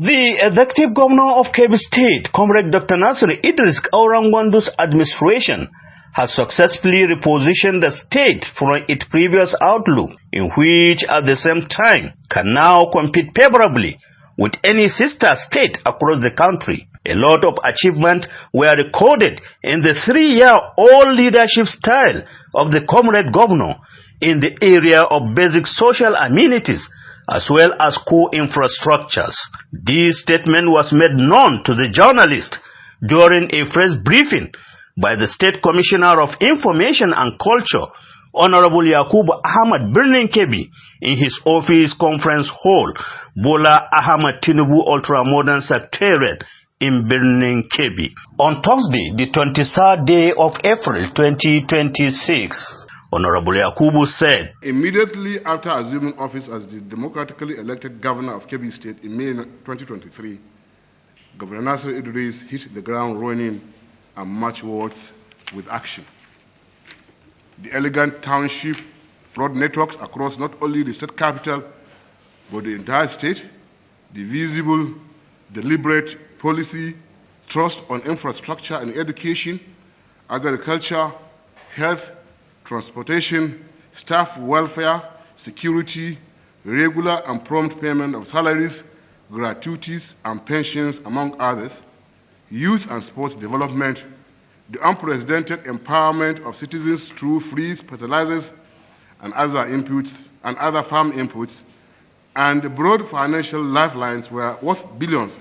The executive governor of Kebbi State, Comrade Dr. Nasir Idris Kaurangwandu's administration has successfully repositioned the state from its previous outlook, in which at the same time can now compete favorably with any sister state across the country. A lot of achievements were recorded in the 3-year all leadership style of the Comrade governor in the area of basic social amenities as well as core infrastructures. This statement was made known to the journalist during a press briefing by the State Commissioner of Information and Culture, Honorable Yakubu Ahmad Birnin Kebbi, in his office conference hall, Bola Ahmad Tinubu Ultra-Modern Secretariat in Birnin Kebbi, on Thursday, the 23rd day of April 2026. Honorable Yakubu said, immediately after assuming office as the democratically elected governor of Kebbi State in May 2023, Governor Nasir Idris hit the ground running and marched wards with action. The elegant township road networks across not only the state capital, but the entire state, the visible, deliberate policy, trust on infrastructure and education, agriculture, health, transportation, staff welfare, security, regular and prompt payment of salaries, gratuities, and pensions, among others, youth and sports development, the unprecedented empowerment of citizens through free fertilizers and other inputs and other farm inputs, and the broad financial lifelines were worth billions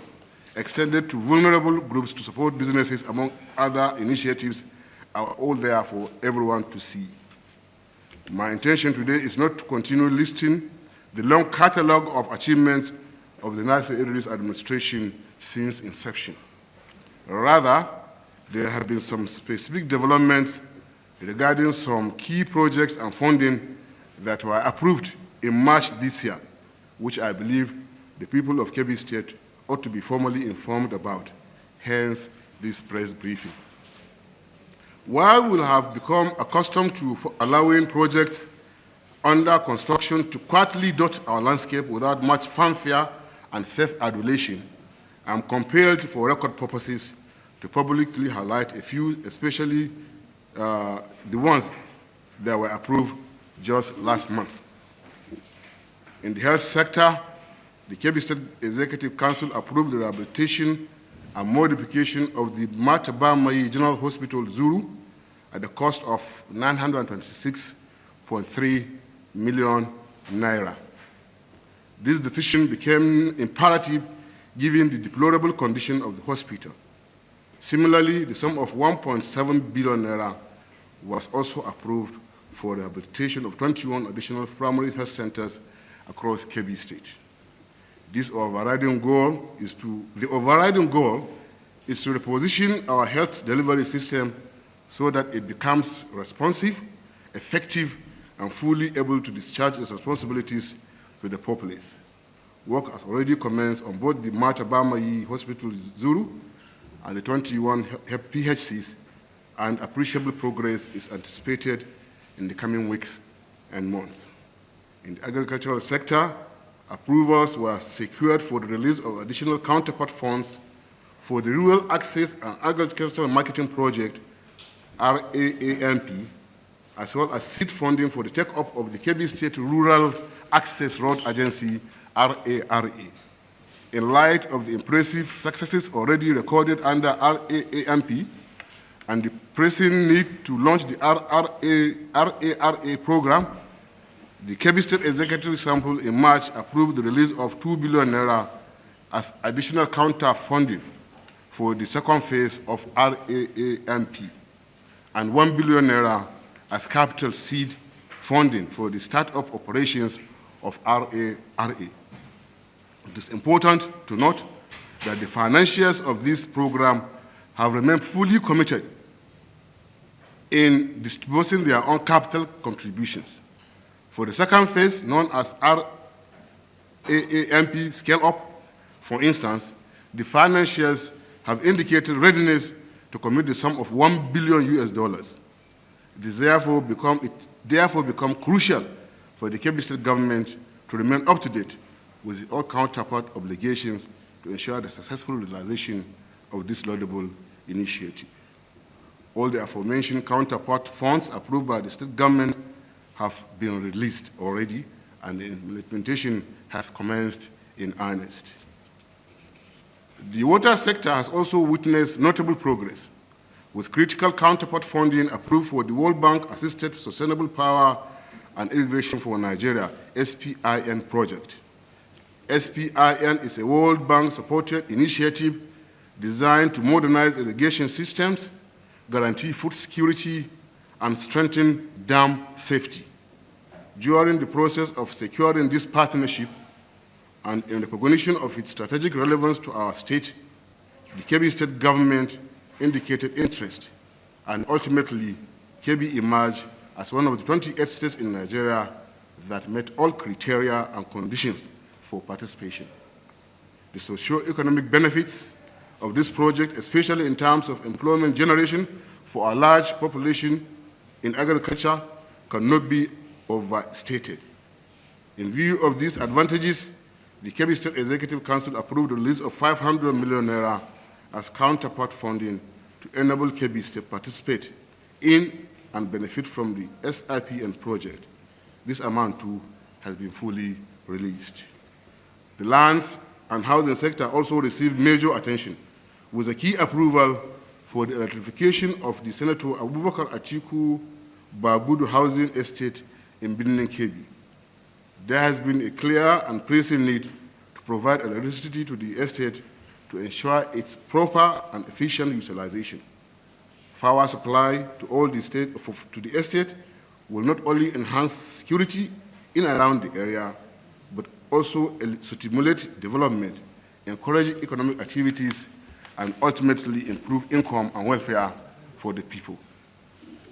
extended to vulnerable groups to support businesses, among other initiatives, are all there for everyone to see. My intention today is not to continue listing the long catalogue of achievements of the Nasir Idris administration since inception. Rather, there have been some specific developments regarding some key projects and funding that were approved in March this year, which I believe the people of Kebbi State ought to be formally informed about, hence this press briefing. While we have become accustomed to allowing projects under construction to quietly dot our landscape without much fanfare and self-adulation, I am compelled for record purposes to publicly highlight a few, especially the ones that were approved just last month. In the health sector, the Kebbi State Executive Council approved the rehabilitation and modification of the Matabamayi General Hospital, Zuru, at the cost of 926.3 million naira. This decision became imperative given the deplorable condition of the hospital. Similarly, the sum of 1.7 billion naira was also approved for rehabilitation of 21 additional primary health centers across Kebbi State. The overriding goal is to reposition our health delivery system so that it becomes responsive, effective, and fully able to discharge its responsibilities to the populace. Work has already commenced on both the Matabamayi Hospital Zuru and the 21 PHCs, and appreciable progress is anticipated in the coming weeks and months. In the agricultural sector, approvals were secured for the release of additional counterpart funds for the Rural Access and Agricultural Marketing Project, RAAMP, as well as seed funding for the take-up of the Kebbi State Rural Access Road Agency, RARA. In light of the impressive successes already recorded under RAAMP and the pressing need to launch the RARA program, the Kebbi State Executive Council in March approved the release of 2 billion naira as additional counter funding for the second phase of RAAMP and 1 billion naira as capital seed funding for the start-up operations of RARA. It is important to note that the financiers of this program have remained fully committed in disbursing their own capital contributions. For the second phase, known as RAAMP Scale-Up, for instance, the financiers have indicated readiness to commit the sum of $1 billion US. It is therefore become crucial for the Kebbi State government to remain up to date with all counterpart obligations to ensure the successful realization of this laudable initiative. All the aforementioned counterpart funds approved by the state government have been released already, and the implementation has commenced in earnest. The water sector has also witnessed notable progress, with critical counterpart funding approved for the World Bank-assisted Sustainable Power and Irrigation for Nigeria, SPIN project. SPIN is a World Bank-supported initiative designed to modernize irrigation systems, guarantee food security, and strengthen dam safety. During the process of securing this partnership, and in recognition of its strategic relevance to our state, the Kebbi State government indicated interest, and ultimately, Kebbi emerged as one of the 28 states in Nigeria that met all criteria and conditions for participation. The socio-economic benefits of this project, especially in terms of employment generation for a large population in agriculture, cannot be overstated. In view of these advantages, the Kebbi State Executive Council approved the release of 500 million naira as counterpart funding to enable Kebbi State participate in and benefit from the SIPN project. This amount too has been fully released. The lands and housing sector also received major attention, with a key approval for the electrification of the Senator Abubakar Atiku Bagudu housing estate in Birnin Kebbi. There has been a clear and pressing need to provide electricity to the estate to ensure its proper and efficient utilization. Power supply to all the estate will not only enhance security in and around the area, but also stimulate development, encourage economic activities, and ultimately improve income and welfare for the people.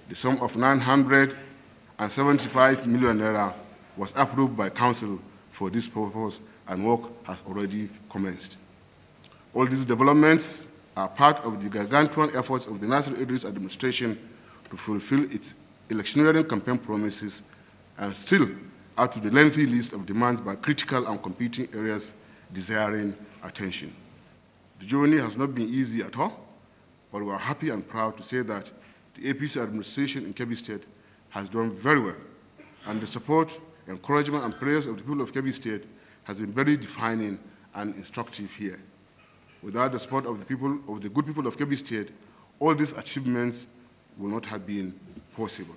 The sum of 975 million naira was approved by Council for this purpose, and work has already commenced. All these developments are part of the gargantuan efforts of the Nasir Idris administration to fulfill its electioneering campaign promises and still add to the lengthy list of demands by critical and competing areas desiring attention. The journey has not been easy at all, but we are happy and proud to say that the APC administration in Kebbi State has done very well, and the support, encouragement, and prayers of the people of Kebbi State has been very defining and instructive here. Without the support of the good people of Kebbi State, all these achievements would not have been possible.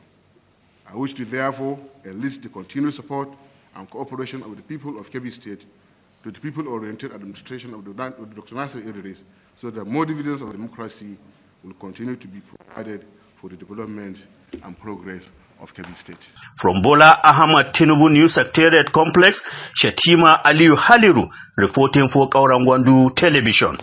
I wish to therefore enlist the continued support and cooperation of the people of Kebbi State to the people-oriented administration of Dr. Nasir Idris, so that more dividends of democracy will continue to be provided for the development and progress of Kebbi State. From Bola Ahmad Tinubu News Secretariat Complex, Shetima Aliyu Haliru reporting for Kaurangwandu Television.